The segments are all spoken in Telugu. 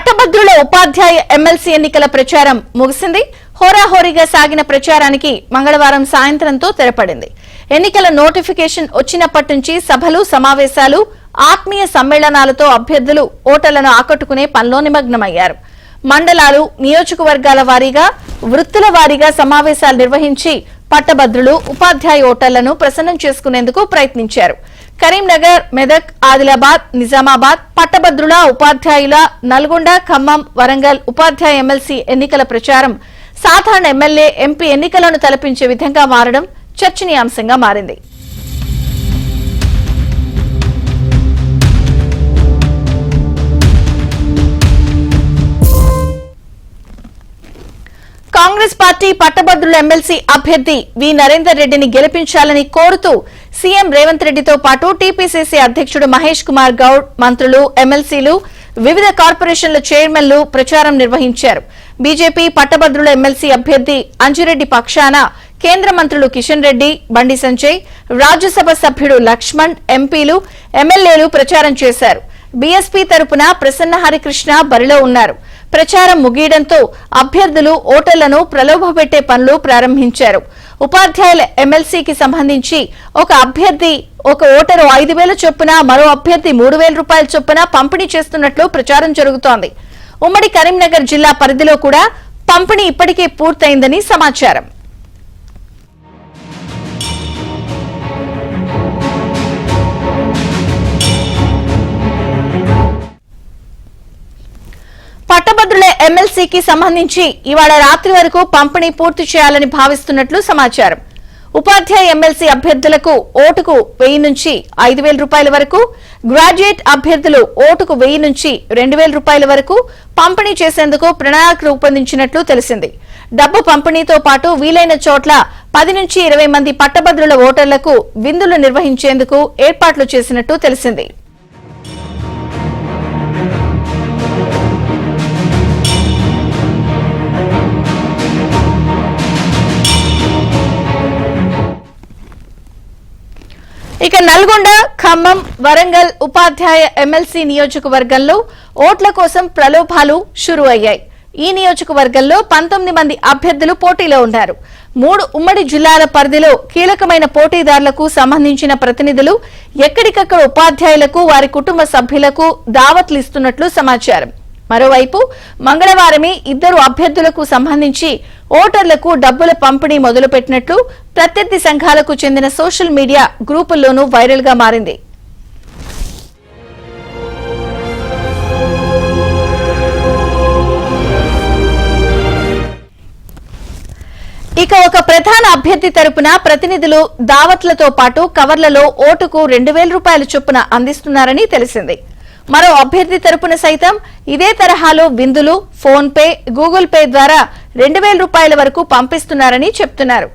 పట్టభద్రుల ఉపాధ్యాయ ఎమ్మెల్సీ ఎన్నికల ప్రచారం ముగిసింది. హోరాహోరీగా సాగిన ప్రచారానికి మంగళవారం సాయంత్రంతో తెరపడింది. ఎన్నికల నోటిఫికేషన్ వచ్చినప్పటి నుంచి సభలు, సమావేశాలు, ఆత్మీయ సమ్మేళనాలతో అభ్యర్థులు ఓటర్లను ఆకట్టుకునే పనిలో నిమగ్నమయ్యారు. మండలాలు, నియోజకవర్గాల వారీగా, వృత్తుల వారీగా సమావేశాలు నిర్వహించి పట్టభద్రులు, ఉపాధ్యాయ ఓటర్లను ప్రసన్నం చేసుకునేందుకు ప్రయత్నించారు. కరీంనగర్, మెదక్, ఆదిలాబాద్, నిజామాబాద్ పట్టభద్రుల, ఉపాధ్యాయుల, నల్గొండ, ఖమ్మం, వరంగల్ ఉపాధ్యాయ ఎమ్మెల్సీ ఎన్నికల ప్రచారం సాధారణ ఎమ్మెల్యే, ఎంపీ ఎన్నికలను తలపించే విధంగా మారడం చర్చనీయాంశంగా మారింది. కాంగ్రెస్ పార్టీ పట్టభద్రుల ఎమ్మెల్సీ అభ్యర్థి వి నరేందర్ రెడ్డిని గెలిపించాలని కోరుతూ సీఎం రేవంత్ రెడ్డితో పాటు టీపీసీసీ అధ్యక్షుడు మహేష్ కుమార్ గౌడ్, మంత్రులు, ఎమ్మెల్సీలు, వివిధ కార్పొరేషన్ల చైర్మన్లు ప్రచారం నిర్వహించారు. బీజేపీ పట్టభద్రుల ఎమ్మెల్సీ అభ్యర్థి అంజిరెడ్డి పక్షాన కేంద్ర మంత్రులు కిషన్ రెడ్డి, బండి సంజయ్, రాజ్యసభ సభ్యుడు లక్ష్మణ్, ఎంపీలు, ఎమ్మెల్యేలు ప్రచారం చేశారు. బీఎస్పీ తరపున ప్రసన్న హరికృష్ణ బరిలో ఉన్నారు. ప్రచారం ముగియడంతో అభ్యర్థులు ఓటర్లను ప్రలోభపెట్టే పనులు ప్రారంభించారు. ఉపాధ్యాయుల ఎమ్మెల్సీకి సంబంధించి ఒక అభ్యర్థి, ఒక ఓటరు 5,000 చొప్పున, మరో అభ్యర్థి 3,000 రూపాయల చొప్పున పంపిణీ చేస్తున్నట్లు ప్రచారం జరుగుతోంది. ఉమ్మడి కరీంనగర్ జిల్లా పరిధిలో కూడా పంపిణీ ఇప్పటికే పూర్తయిందని సమాచారం. పట్టభద్రుల ఎమ్మెల్సీకి సంబంధించి ఇవాళ రాత్రి వరకు పంపిణీ పూర్తి చేయాలని భావిస్తున్నట్లు సమాచారం. ఉపాధ్యాయ ఎమ్మెల్సీ అభ్యర్థులకు ఓటుకు 1000 నుంచి 5,000 రూపాయల వరకు, గ్రాడ్యుయేట్ అభ్యర్థులు ఓటుకు 1000 నుంచి 2,000 రూపాయల వరకు పంపిణీ చేసేందుకు ప్రణాళిక రూపొందించినట్లు తెలిసింది. డబ్బు పంపిణీతో పాటు వీలైన చోట్ల 10 నుంచి 20 మంది పట్టభద్రుల ఓటర్లకు విందులు నిర్వహించేందుకు ఏర్పాట్లు చేసినట్టు తెలిసింది. ఇక నల్గొండ, ఖమ్మం, వరంగల్ ఉపాధ్యాయ ఎమ్మెల్సీ నియోజకవర్గంలో ఓట్ల కోసం ప్రలోభాలు షురు అయ్యాయి. ఈ నియోజకవర్గంలో 19 మంది అభ్యర్థులు పోటీలో ఉన్నారు. 3 ఉమ్మడి జిల్లాల పరిధిలో కీలకమైన పోటీదారులకు సంబంధించిన ప్రతినిధులు ఎక్కడికక్కడ ఉపాధ్యాయులకు, వారి కుటుంబ సభ్యులకు దావత్లు ఇస్తున్నట్లు సమాచారం. మరోవైపు మంగళవారమే 2 అభ్యర్థులకు సంబంధించి ఓటర్లకు డబ్బుల పంపిణీ మొదలుపెట్టినట్లు ప్రత్యర్థి సంఘాలకు చెందిన సోషల్ మీడియా గ్రూపుల్లోనూ వైరల్ గా మారింది. ఇక ఒక ప్రధాన అభ్యర్థి తరపున ప్రతినిధులు దావత్లతో పాటు కవర్లలో ఓటుకు 2,000 రూపాయల చొప్పున అందిస్తున్నారని తెలిసింది. మరో అభ్యర్థి తరపున సైతం ఇదే తరహాలో విందులు, ఫోన్ పే, గూగుల్ పే ద్వారా 2,000 రూపాయల వరకు పంపిస్తున్నారని చెప్తున్నారు.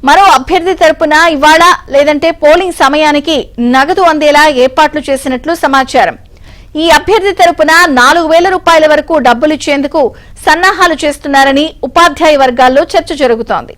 మరో అభ్యర్థి తరపున ఇవాళ లేదంటే పోలింగ్ సమయానికి నగదు అందేలా ఏర్పాట్లు చేసినట్లు సమాచారం. ఈ అభ్యర్థి తరపున 4,000 రూపాయల వరకు డబ్బులిచ్చేందుకు సన్నాహాలు చేస్తున్నారని ఉపాధ్యాయ వర్గాల్లో చర్చ జరుగుతోంది.